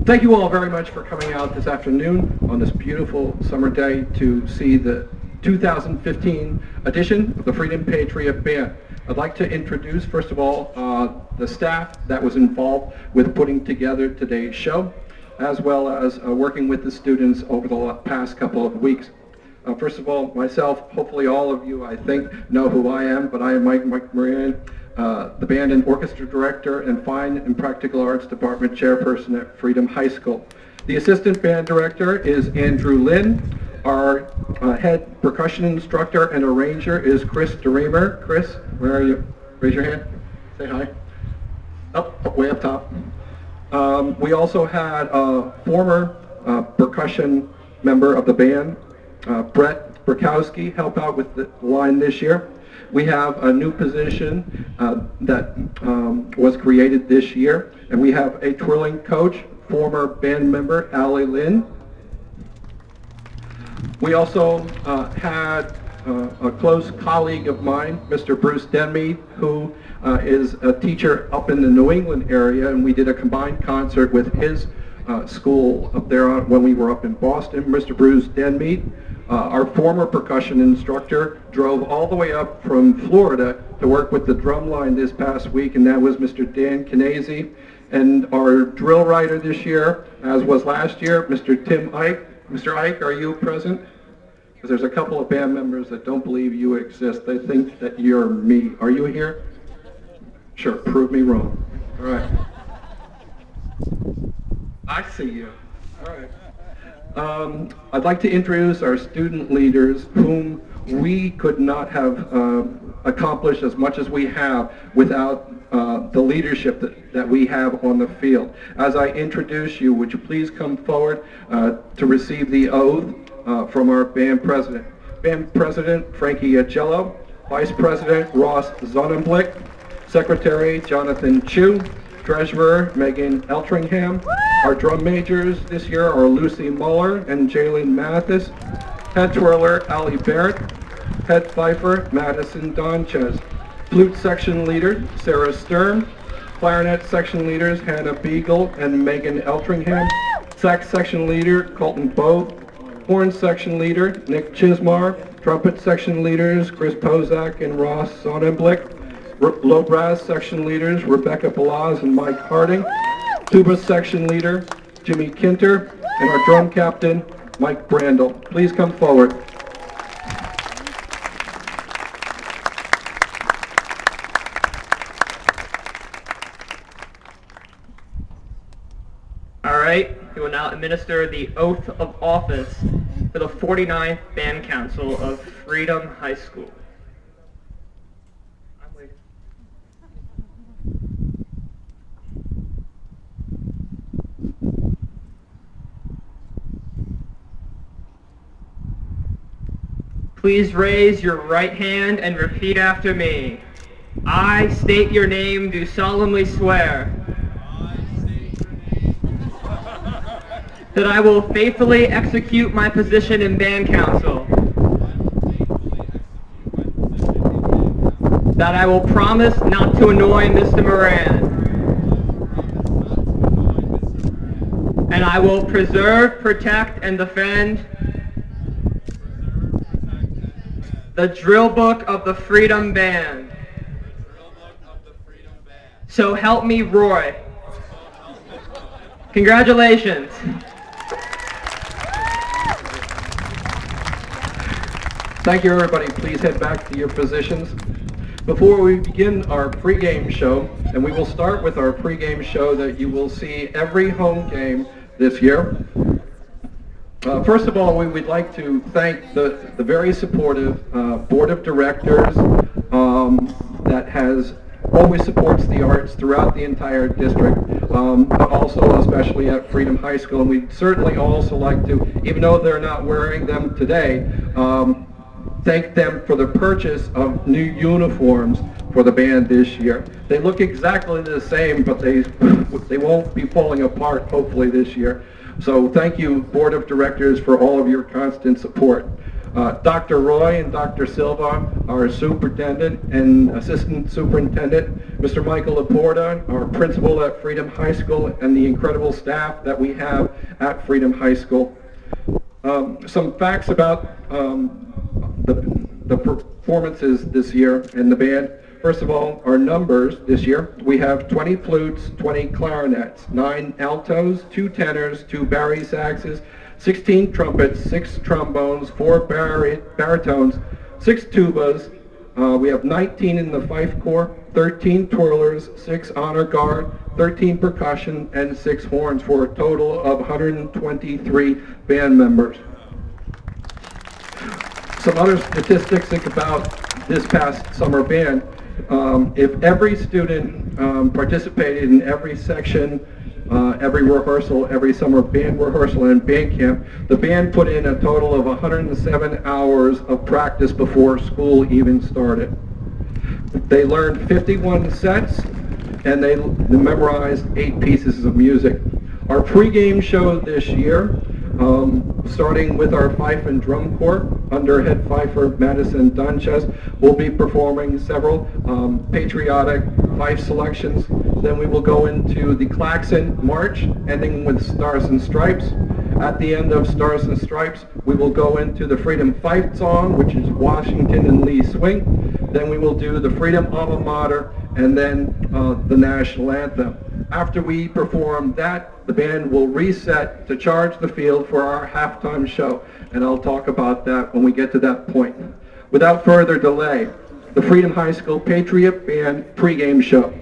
Thank you all very much for coming out this afternoon on this beautiful summer day to see the 2015 edition of the Freedom Patriot Band. I'd like to introduce, first of all, the staff that was involved with putting together today's show, as well as working with the students over the past couple of weeks. First of all, myself, hopefully all of you, I think, know who I am, but I am Mike Moran, the band and orchestra director and Fine and Practical Arts Department chairperson at Freedom High School. The assistant band director is Andrew Lynn. Our head percussion instructor and arranger is Chris DeReamer. Chris, where are you? Raise your hand. Say hi. Up, way up top. We also had a former percussion member of the band, Brett Burkowski, help out with the line this year. We have a new position that was created this year, and we have a twirling coach, former band member Allie Lynn. We also had a close colleague of mine, Mr. Bruce Denmead, who is a teacher up in the New England area, and we did a combined concert with his school up there when we were up in Boston. Mr. Bruce Denmead, our former percussion instructor, drove all the way up from Florida to work with the drum line this past week, and that was Mr. Dan Canese. And our drill writer this year, as was last year, Mr. Tim Ike. Mr. Ike, are you present? Because there's a couple of band members that don't believe you exist. They think that you're me. Are you here? Sure, prove me wrong. All right. I see you. All right. I'd like to introduce our student leaders, whom we could not have accomplished as much as we have without the leadership that we have on the field. As I introduce you, would you please come forward to receive the oath from our band president. Band President Frankie Agello, Vice President Ross Zonenblick, Secretary Jonathan Chu, Treasurer Megan Eltringham. Our drum majors this year are Lucy Muller and Jalen Mathis, head twirler Ali Barrett, head fifer Madison Donchez, flute section leader Sarah Stern, clarinet section leaders Hannah Beagle and Megan Eltringham, sax section leader Colton Bove, horn section leader Nick Chismar, trumpet section leaders Chris Pozak and Ross Sonnenblick, low brass section leaders Rebecca Balaz and Mike Harding, tuba section leader Jimmy Kinter, and our drum captain Mike Brandel. Please come forward. All right, we will now administer the oath of office for the 49th Band Council of Freedom High School. I'm waiting. Please raise your right hand and repeat after me. I state your name, do solemnly swear that I will faithfully execute my position in Band Council, that I will promise not to annoy Mr. Moran, and I will preserve, protect, and defend the drill book of the Freedom Band. So help me, Roy. Congratulations. Thank you, everybody. Please head back to your positions. Before we begin our pregame show, and we will start with our pregame show that you will see every home game this year. First of all, we would like to thank the very supportive board of directors that has always supports the arts throughout the entire district, but also especially at Freedom High School. And we'd certainly also like to, even though they're not wearing them today, thank them for the purchase of new uniforms for the band this year. They look exactly the same, but they won't be falling apart hopefully this year. So thank you, Board of Directors, for all of your constant support. Dr. Roy and Dr. Silva, our superintendent and assistant superintendent, Mr. Michael Laporta, our principal at Freedom High School, and the incredible staff that we have at Freedom High School. Some facts about the performances this year in the band. First of all, our numbers this year, we have 20 flutes, 20 clarinets, 9 altos, 2 tenors, 2 bari saxes, 16 trumpets, 6 trombones, 4 baritones, 6 tubas. We have 19 in the fife corps, 13 twirlers, 6 honor guard, 13 percussion, and 6 horns for a total of 123 band members. Some other statistics about this past summer band. If every student participated in every section, every rehearsal, every summer band rehearsal and band camp, the band put in a total of 107 hours of practice before school even started. They learned 51 sets and they memorized 8 pieces of music. Our pregame show this year, starting with our fife and drum corps under head fifer Madison Dunches, we'll be performing several patriotic fife selections. Then we will go into the klaxon march, ending with Stars and Stripes. At the end of Stars and Stripes, we will go into the Freedom Fife song, which is Washington and Lee Swing. Then we will do the Freedom Alma Mater, and then the National Anthem. After we perform that, the band will reset to charge the field for our halftime show, and I'll talk about that when we get to that point. Without further delay, the Freedom High School Patriot Band pregame show.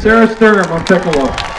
Sarah Sturm on piccolo.